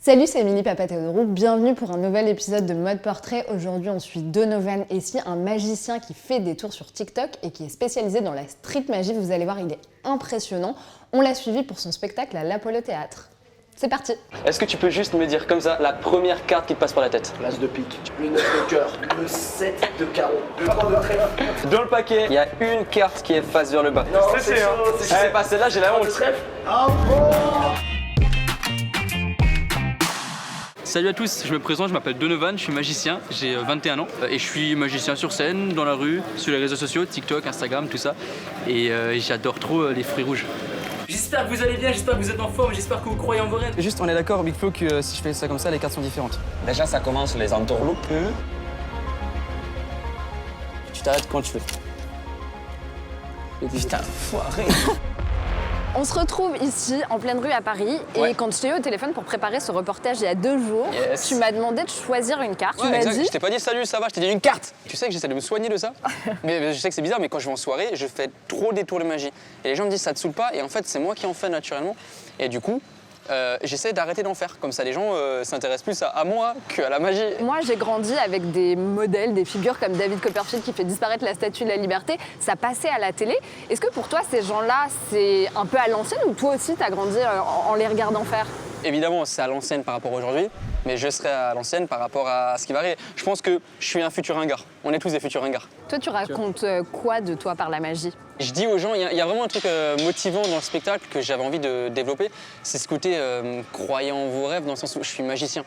Salut, c'est Émilie Papatheodorou, bienvenue pour un nouvel épisode de Mode Portrait. Aujourd'hui, on suit Donovan Essie, un magicien qui fait des tours sur TikTok et qui est spécialisé dans la street magie. Vous allez voir, il est impressionnant. On l'a suivi pour son spectacle à l'Apollo Théâtre. C'est parti. Est-ce que tu peux juste me dire comme ça la première carte qui te passe par la tête? L'as de pique, le 9 de cœur, le 7 de carreau, le 3 de trèfle. Dans le paquet, il y a une carte qui est face vers le bas. Non, c'est chaud, Si c'est pas celle-là, j'ai la honte. Salut à tous, je me présente, je m'appelle Donovan, je suis magicien, j'ai 21 ans et je suis magicien sur scène, dans la rue, sur les réseaux sociaux, TikTok, Instagram, tout ça. Et j'adore trop les fruits rouges. J'espère que vous allez bien, j'espère que vous êtes en forme, j'espère que vous croyez en vos rêves. Juste, on est d'accord, Big Flo, que si je fais ça comme ça, les cartes sont différentes. Déjà, ça commence les entourloupes. Tu t'arrêtes quand tu veux. Putain, foiré. On se retrouve ici, en pleine rue à Paris, et quand je t'ai eu au téléphone pour préparer ce reportage il y a 2 jours, tu m'as demandé de choisir une carte. Tu m'as dit... Je t'ai pas dit salut, ça va, je t'ai dit une carte. Tu sais que j'essaie de me soigner de ça. Mais je sais que c'est bizarre, mais quand je vais en soirée, je fais trop des tours de magie. Et les gens me disent ça te saoule pas, et en fait c'est moi qui en fais naturellement. Et du coup, j'essaie d'arrêter d'en faire. Comme ça les gens s'intéressent plus à moi qu'à la magie. Moi, j'ai grandi avec des modèles, des figures comme David Copperfield qui fait disparaître la Statue de la Liberté. Ça passait à la télé. Est-ce que pour toi, ces gens-là, c'est un peu à l'ancienne ou toi aussi, t'as grandi en les regardant faire? Évidemment, c'est à l'ancienne par rapport à aujourd'hui, mais je serai à l'ancienne par rapport à ce qui va arriver. Je pense que je suis un futur ringard. On est tous des futurs ringards. Toi, tu racontes quoi de toi par la magie? Je dis aux gens, il y a vraiment un truc motivant dans le spectacle que j'avais envie de développer. C'est ce côté croyant en vos rêves, dans le sens où je suis magicien.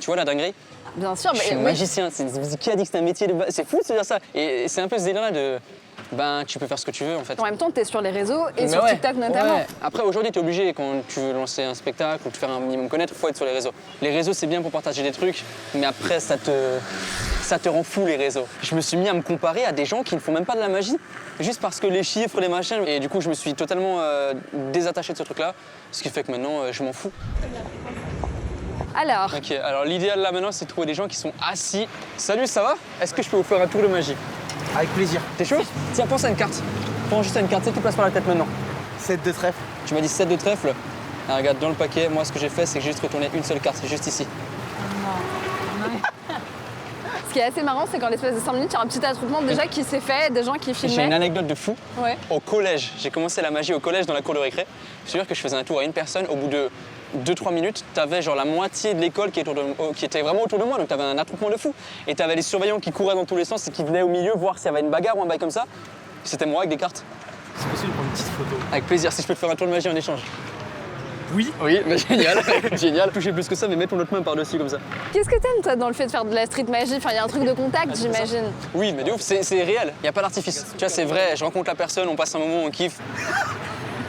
Tu vois la dinguerie? Bien sûr, Je suis oui. magicien. Qui a dit que c'était un métier de base? C'est fou de se dire ça. Et c'est un peu ce délire-là de... Ben, tu peux faire ce que tu veux en fait. En même temps, t'es sur les réseaux et Mais sur ouais, TikTok notamment. ouais. Après, aujourd'hui, t'es obligé, quand tu veux lancer un spectacle ou te faire un minimum connaître, faut être sur les réseaux. Les réseaux, c'est bien pour partager des trucs, mais après, ça te rend fou, les réseaux. Je me suis mis à me comparer à des gens qui ne font même pas de la magie, juste parce que les chiffres, les machins. Et du coup, je me suis totalement désattaché de ce truc-là, ce qui fait que maintenant, je m'en fous. Alors, Ok, alors l'idéal là maintenant, c'est de trouver des gens qui sont assis. Salut, ça va? Est-ce que je peux vous faire un tour de magie? Avec plaisir. T'es chaud? Tiens, pense à une carte. Pense juste à une carte, c'est qui passe par la tête maintenant. 7 de trèfle. Tu m'as dit 7 de trèfle. Ah, regarde, dans le paquet, moi ce que j'ai fait, c'est que j'ai juste retourné une seule carte, c'est juste ici. ce qui est assez marrant, c'est qu'en l'espace de 5 minutes, il y a un petit attroupement déjà qui s'est fait, des gens qui J'ai une filmaient. anecdote de fou. Ouais. Au collège, j'ai commencé la magie au collège dans la cour de récré. Je te jure que je faisais un tour à une personne, au bout de 2-3 minutes, t'avais genre la moitié de l'école qui était vraiment autour de moi, donc t'avais un attroupement de fou. Et t'avais les surveillants qui couraient dans tous les sens et qui venaient au milieu voir s'il y avait une bagarre ou un bail comme ça. C'était moi avec des cartes. C'est possible de prendre une petite photo. Avec plaisir, si je peux te faire un tour de magie en échange. Oui. Oui, bah génial, génial. Toucher plus que ça, mais mets ton autre main par-dessus comme ça. Qu'est-ce que t'aimes toi dans le fait de faire de la street magie? Enfin, il y a un truc de contact, j'imagine. Oui, mais de ouf, c'est réel, il n'y a pas d'artifice. Tu vois, c'est vrai, je rencontre la personne, on passe un moment, on kiffe.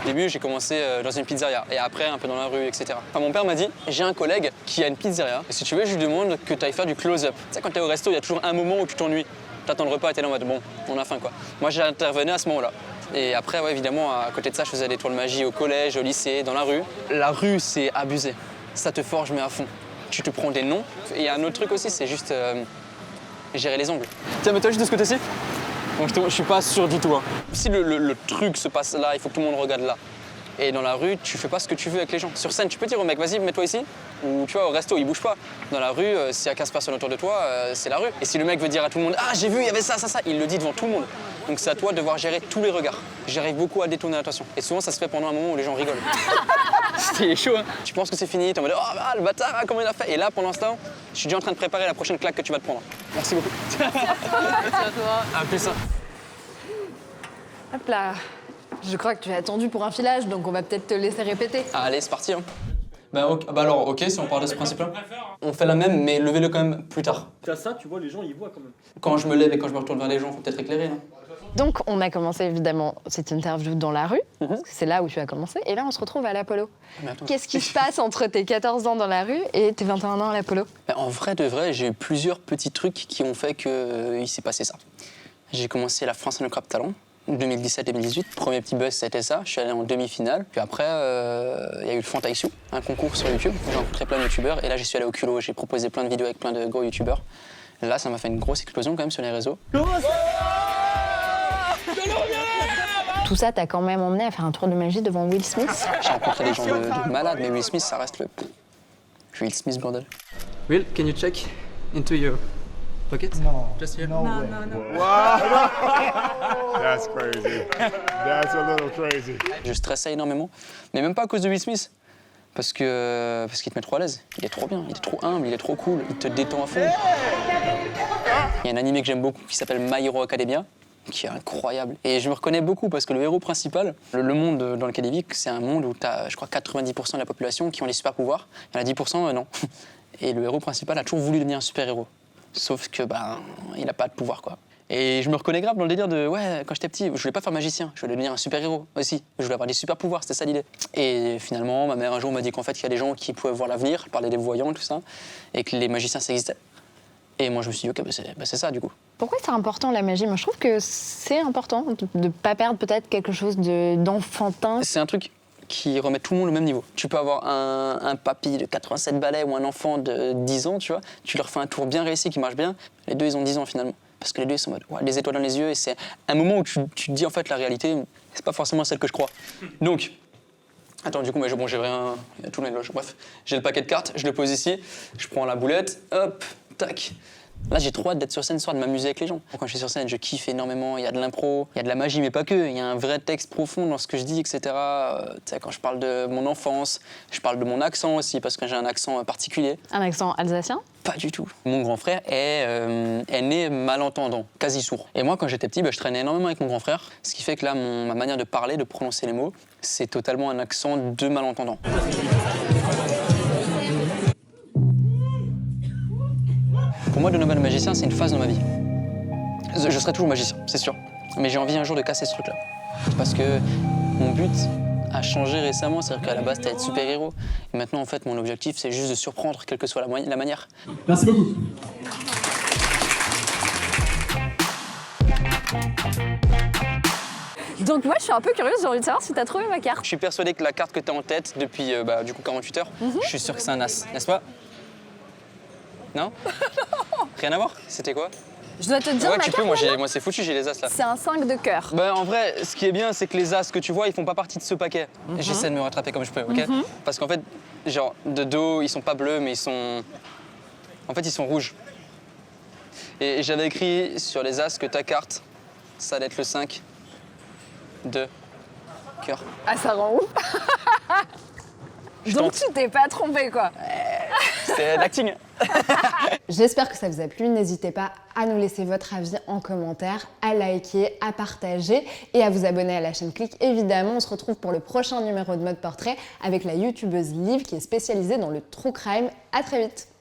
Au début, j'ai commencé dans une pizzeria et après un peu dans la rue, etc. Enfin, mon père m'a dit, j'ai un collègue qui a une pizzeria et si tu veux, je lui demande que tu ailles faire du close-up. Tu sais, quand t'es au resto, il y a toujours un moment où tu t'ennuies. T'attends le repas et t'es là en mode bon, on a faim quoi. Moi, j'intervenais à ce moment-là. Et après, ouais, évidemment, à côté de ça, je faisais des tours de magie au collège, au lycée, dans la rue. La rue, c'est abusé. Ça te forge, mais à fond. Tu te prends des noms. Et il y a un autre truc aussi, c'est juste gérer les angles. Tiens, mets-toi juste de ce côté-ci. Bon, je suis pas sûr du tout. Hein. Si le truc se passe là, il faut que tout le monde regarde là. Et dans la rue, tu fais pas ce que tu veux avec les gens. Sur scène, tu peux dire au mec, vas-y, mets-toi ici. Ou tu vois, au resto, il bouge pas. Dans la rue, s'il y a 15 personnes autour de toi, c'est la rue. Et si le mec veut dire à tout le monde, ah, j'ai vu, il y avait ça, il le dit devant tout le monde. Donc c'est à toi de devoir gérer tous les regards. J'arrive beaucoup à détourner l'attention. Et souvent, ça se fait pendant un moment où les gens rigolent. C'était chaud, hein. Tu penses que c'est fini, t'es en mode, oh, bah, le bâtard, hein, comment il a fait? Et là, pour l'instant, je suis déjà en train de préparer la prochaine claque que tu vas te prendre. Merci beaucoup. Merci à toi. Appelez ça. Hop là. Je crois que tu es attendu pour un filage, donc on va peut-être te laisser répéter. Ah, allez, c'est parti. Hein. Bah alors, ok, si on part de ce principe-là. On fait la même, mais levez-le quand même plus tard. Tu as ça, tu vois, les gens, ils voient quand même. Quand je me lève et quand je me retourne vers les gens, faut peut-être éclairer, non? Donc on a commencé évidemment cette interview dans la rue, parce que c'est là où tu as commencé, et là on se retrouve à l'Apollo. Qu'est-ce qui se passe entre tes 14 ans dans la rue et tes 21 ans à l'Apollo? En vrai de vrai, j'ai eu plusieurs petits trucs qui ont fait qu'il s'est passé ça. J'ai commencé la France Crap Talent. 2017-2018, premier petit buzz c'était ça, je suis allé en demi-finale, puis après il y a eu le Fantaïsou, un concours sur YouTube, j'ai rencontré plein de youtubeurs et là j'y suis allé au culot, j'ai proposé plein de vidéos avec plein de gros youtubeurs. Là ça m'a fait une grosse explosion quand même sur les réseaux. Tout ça t'a quand même emmené à faire un tour de magie devant Will Smith? J'ai rencontré des gens de malades, mais Will Smith ça reste le... suis Will Smith, bordel. Will, can you check into your pocket? No. Just here. No way. That's crazy. That's a little crazy. Je stressais énormément, mais même pas à cause de Will Smith. Parce qu'il te met trop à l'aise. Il est trop bien, il est trop humble, il est trop cool, il te détend à fond. Il y a un animé que j'aime beaucoup qui s'appelle My Hero Academia, qui est incroyable. Et je me reconnais beaucoup parce que le héros principal, le monde dans lequel il vit, c'est un monde où tu as, je crois, 90% de la population qui ont des super pouvoirs. Il y en a 10%, non. Et le héros principal a toujours voulu devenir un super héros. Sauf que, il n'a pas de pouvoir, quoi. Et je me reconnais grave dans le délire de, ouais, quand j'étais petit, je voulais pas faire magicien, je voulais devenir un super-héros aussi. Je voulais avoir des super-pouvoirs, c'était ça l'idée. Et finalement, ma mère un jour m'a dit qu'en fait, il y a des gens qui pouvaient voir l'avenir, parler des voyants, tout ça, et que les magiciens, ça existait. Et moi, je me suis dit, ok, c'est ça, du coup. Pourquoi c'est important la magie? Moi, je trouve que c'est important de ne pas perdre peut-être quelque chose d'enfantin. C'est un truc qui remet tout le monde au même niveau. Tu peux avoir un papy de 87 balais ou un enfant de 10 ans, tu vois, tu leur fais un tour bien réussi qui marche bien, les deux, ils ont 10 ans finalement. Parce que les deux, ils sont en mode, ouais, les étoiles dans les yeux, et c'est un moment où tu te dis, en fait, la réalité, c'est pas forcément celle que je crois. Donc, attends, du coup, bon, j'ai rien, il y a tout le mélange. Bref, j'ai le paquet de cartes, je le pose ici, je prends la boulette, hop, tac. Là, j'ai trop hâte d'être sur scène ce soir, de m'amuser avec les gens. Quand je suis sur scène, je kiffe énormément. Il y a de l'impro, il y a de la magie, mais pas que. Il y a un vrai texte profond dans ce que je dis, etc. Tu sais, quand je parle de mon enfance, je parle de mon accent aussi, parce que j'ai un accent particulier. Un accent alsacien? Pas du tout. Mon grand frère est né malentendant, quasi sourd. Et moi, quand j'étais petit, je traînais énormément avec mon grand frère, ce qui fait que là, ma manière de parler, de prononcer les mots, c'est totalement un accent de malentendant. Pour moi, Donovan le magicien, c'est une phase dans ma vie. Je serai toujours magicien, c'est sûr. Mais j'ai envie un jour de casser ce truc-là. Parce que mon but a changé récemment, c'est-à-dire qu'à la base, c'était être super-héros. Et maintenant, en fait, mon objectif, c'est juste de surprendre, quelle que soit la manière. Merci beaucoup. Donc moi, je suis un peu curieuse, j'ai envie de savoir si t'as trouvé ma carte. Je suis persuadé que la carte que tu as en tête depuis du coup 48 heures, je suis sûr que c'est un as, n'est-ce pas? Non? Rien à voir? C'était quoi? Je dois te dire Ouais, ma tu carte peux, moi c'est foutu, j'ai les as là. C'est un 5 de cœur. Bah, en vrai, ce qui est bien, c'est que les as que tu vois, ils font pas partie de ce paquet. J'essaie de me rattraper comme je peux, ok? Parce qu'en fait, genre, de dos, ils sont pas bleus, mais ils sont... En fait, ils sont rouges. Et j'avais écrit sur les as que ta carte, ça allait être le 5 de cœur. Ah, ça rend ouf. Donc tu t'es pas trompé, quoi. C'est l'acting. J'espère que ça vous a plu. N'hésitez pas à nous laisser votre avis en commentaire, à liker, à partager et à vous abonner à la chaîne Click. Évidemment, on se retrouve pour le prochain numéro de Mode Portrait avec la youtubeuse Liv qui est spécialisée dans le true crime. À très vite.